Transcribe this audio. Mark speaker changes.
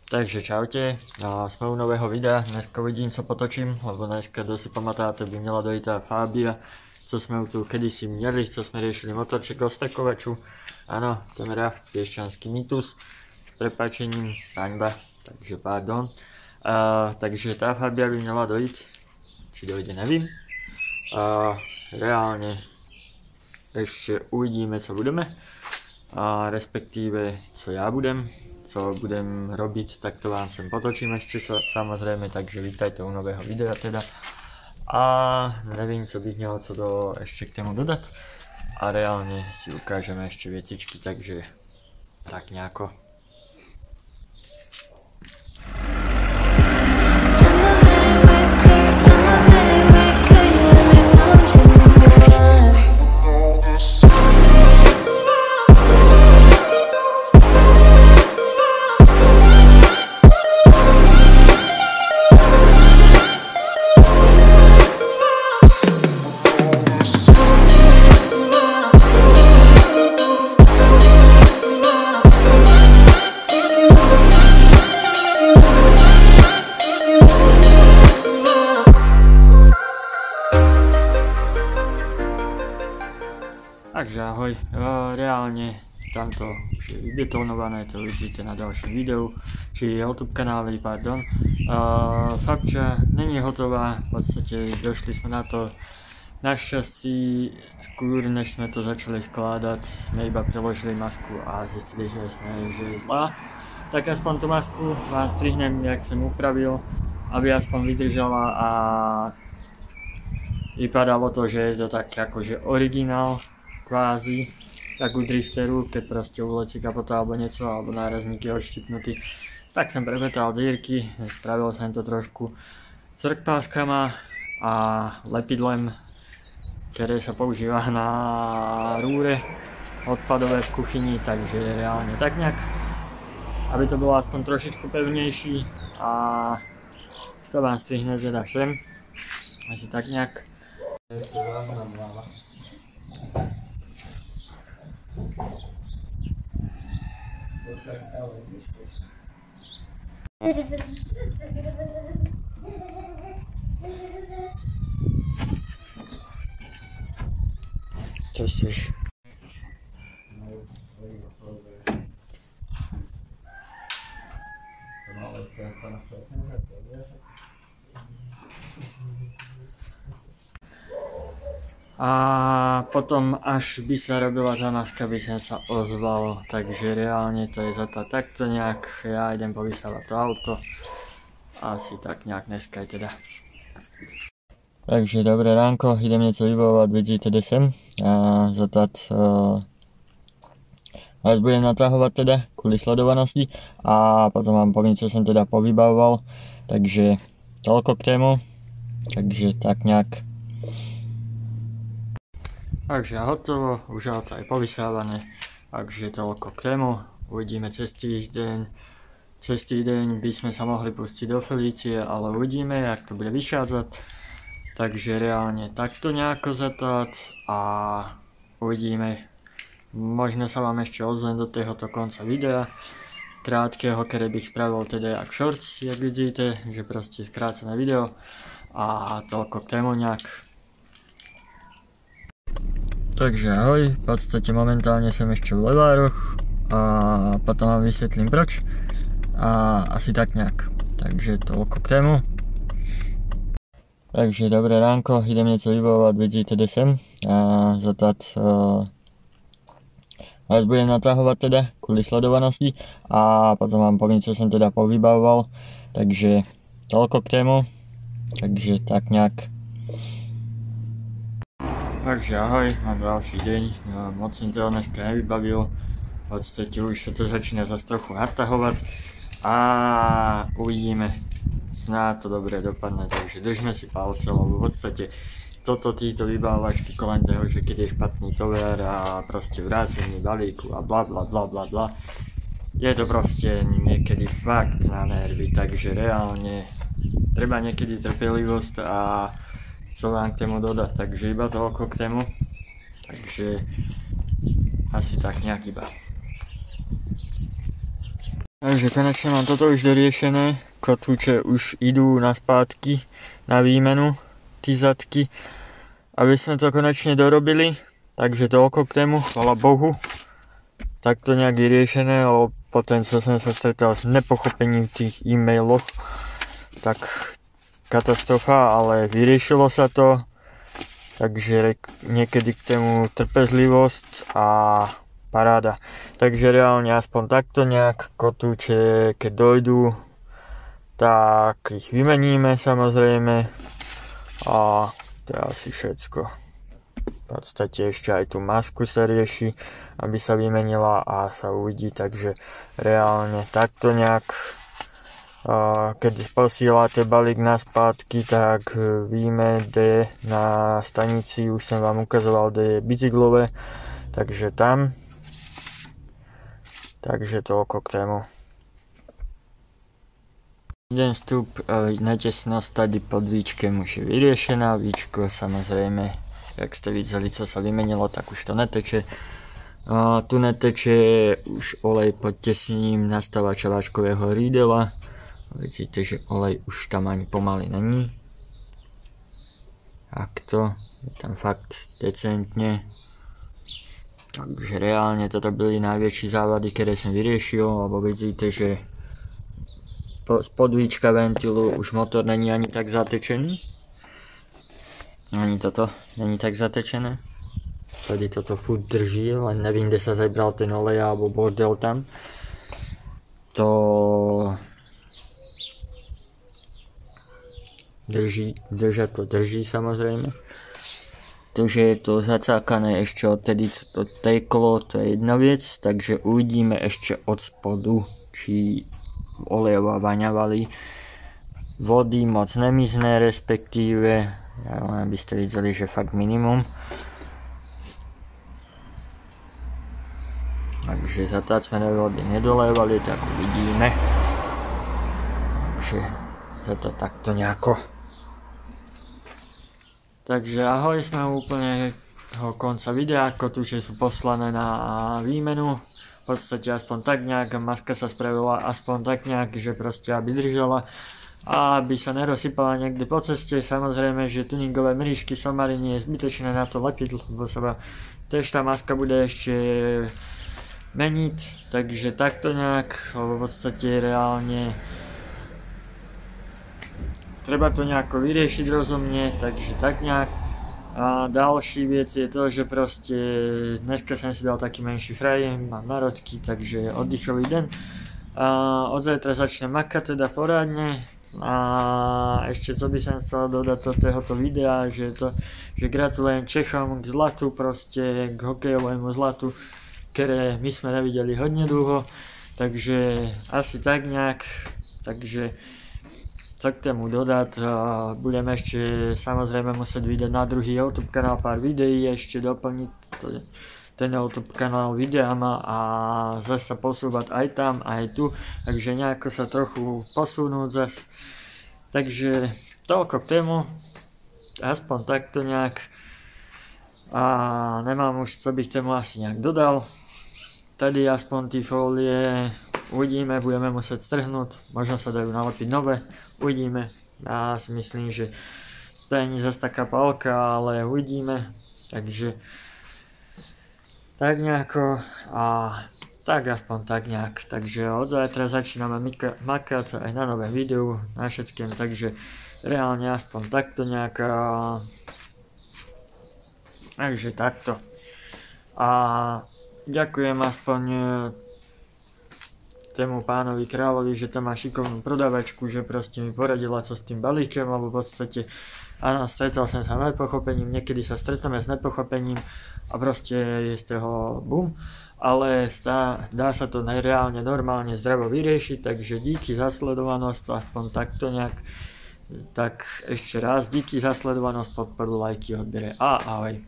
Speaker 1: Takže čaute, sme u nového videa, dneska uvidím co potočím, lebo dneska, kdo si pamatáte, by měla dojít ta Fabia, co jsme tu kedysi měli, co jsme riešili motorček o strkovaču. Ano, ten RAV, piešťanský mýtus, s prepáčením, staňba, takže pardon. Takže ta Fabia by měla dojít, či dojde, nevím. Reálne ešte uvidíme, co budeme, respektíve co ja budem. Co budem robiť, tak to vám sem potočím ešte samozrejme, takže vítajte u nového videa teda. A nevím, co bych měl co ešte k tomu dodat. A reálne si ukážeme ešte vecičky, takže tak nejako. Takže ahoj, reálne tamto už je vybetonované, to vidíte na ďalším videu, či YouTube kanáli, pardon. Fabča není hotová, v podstate došli sme na to našťastí skôr, než sme to začali skladať, sme iba preložili masku a zistili, že je zlá. Tak aspoň tú masku vám strihnem, jak som upravil, aby aspoň vydržala a vypadalo to, že je to tak akože originál. Kvázi, tak u drifteru, keď proste ulecí kapota alebo niečo, alebo nárazník je odštipnutý, tak som premetal dírky, spravil som to trošku crkpáskama a lepidlem, ktoré sa používa na rúre odpadové v kuchyni, takže reálne tak nejak, aby to bolo aspoň trošičku pevnejší a to vám strihne teda sem, asi tak nejak. Co chceš? A potom až by sa robila tá maska, by som sa ozval, takže reálne to je za to takto nejak, ja idem povysávať to auto, asi tak nejak dneska je teda. Takže dobré ránko, idem niečo vybavovať, vidíte kde sem, a zatať vás budem natahovať teda, kvôli sledovanosti a potom vám poviem, čo som teda povybavoval, takže toľko k tému, takže tak nejak. Takže hotovo, už auto je povysávané, takže toľko k tému, uvidíme cez týždeň. Cez týždeň by sme sa mohli pustiť do Felície, ale uvidíme, jak to bude vychádzať. Takže reálne takto nejako zatať a uvidíme. Možno sa vám ešte ozvem do tohoto konca videa, krátkeho, ktoré bych spravil teda jak shorts, jak vidíte, že proste skrácené video a toľko k tému nejak. Takže ahoj, v podstate momentálne som ešte v Levároch a potom vám vysvetlím proč a asi tak nejak, takže toľko k tému. Takže dobré ránko, idem niečo vybavovať, vidíte kde sem a zatať vás budem natahovať teda, kvôli sledovanosti a potom vám poviem, čo som teda povybavoval, takže toľko k tému, takže tak nejak. Takže ahoj, mám ďalší deň, moc som to dneska nevybavil, v podstate už sa to začína zase trochu natahovať a uvidíme, snáď to dobre dopadne, takže držme si palce, lebo v podstate títo vybavovačky kolem toho, že keď je špatný tovar a proste vrácenie balíku a bla bla bla bla bla, je to proste niekedy fakt na nervy, takže reálne treba niekedy trpelivosť a co vám k tému dodať, takže iba toľko k tému, takže asi tak nejak iba. Takže konečne mám toto už doriešené, kotúče už idú naspátky na výmenu, tí zadky, aby sme to konečne dorobili, takže toľko k tému, chvala Bohu, takto nejak vyriešené, lebo potom čo som sa stretal s nepochopením v tých e-mailoch, tak katastrofa, ale vyriešilo sa to, takže niekedy k tému trpezlivosť a paráda. Takže reálne aspoň takto nejak kotúče, keď dojdú, tak ich vymeníme samozrejme a to je asi všetko. V podstate ešte aj tú masku sa rieši, aby sa vymenila a sa uvidí, takže reálne takto nejak. Keď posílate balík naspátky, tak víme, kde je na stanici, už som vám ukazoval, kde je bicyklové, takže tam. Takže toľko k tému. Jeden vstup, netesnosť tady pod víčkem už je vyriešená, víčko samozrejme, jak ste videli, co sa vymenilo, tak už to neteče. Tu neteče už olej pod tesním nastávača váčkového rídela. Vidíte, že olej už tam ani pomaly není. Takto, je tam fakt decentne. Takže reálne toto byli najväčšie závady, ktoré som vyriešil, lebo vidíte, že spod víčka ventilu už motor není ani tak zatečený. Ani toto není tak zatečené. Tady toto furt drží, len nevím, kde sa zabral ten olej alebo bordel tam. To drží samozrejme. To, že je to zacákané ešte odtedy to teklo, to je jedna vec, takže uvidíme ešte od spodu, či olejová vaňavali vody moc nemizné, respektíve, ja len aby ste videli, že fakt minimum. Takže zatácmené vody nedolévali, tak uvidíme. Takže je to takto nejako. Takže ahoj, sme úplne konca videa, kotúče sú poslané na výmenu. V podstate aspoň tak nejak, maska sa spravila aspoň tak nejak, že proste aby držala a aby sa nerozsypala niekde po ceste. Samozrejme, že tuningové mrížky somary nie je zbytočné na to lepiť, lebo sa tiež tá maska bude ešte meniť. Takže takto nejak, lebo v podstate reálne treba to nejako vyriešiť rozumne, takže tak nejak. A ďalší vec je to, že proste dneska som si dal taký menší frajem, mám narodky, takže oddychový deň. Od zajtra začnem makať teda porádne. A ešte co by som chcel dodať do tohoto videa, že gratulujem Čechom k zlatu, proste k hokejovému zlatu, ktoré my sme nevideli hodne dlho, takže asi tak nejak, takže co k tomu dodať, budem ešte samozrejme musieť vydať na druhý YouTube kanál pár videí, ešte doplniť ten YouTube kanál videama a zase sa posúvať aj tam, aj tu, takže nejako sa trochu posunúť zase. Takže toľko k tému, aspoň takto nejak, a nemám už co bych tému asi nejak dodal. Tady aspoň tí fólie uvidíme, budeme musieť strhnúť, možno sa dajú nalepiť nové, uvidíme. Ja si myslím, že to nie je zase taká pálka, ale uvidíme, takže tak nejako a tak aspoň tak nejak, takže od zajtra začíname makať aj na novém videu, na všetkým, takže reálne aspoň takto nejak, takže takto a ďakujem aspoň tému pánovi kráľovi, že tam má šikovnú prodavačku, že proste mi poradila co s tým balíkem, lebo v podstate áno, stretol som sa s nepochopením, niekedy sa stretneme s nepochopením a proste je z toho bum, ale dá sa to reálne, normálne, zdravo vyriešiť, takže díky za sledovanosť, aspoň takto nejak, tak ešte raz díky za sledovanosť, podporu, lajky, odbere a ahoj.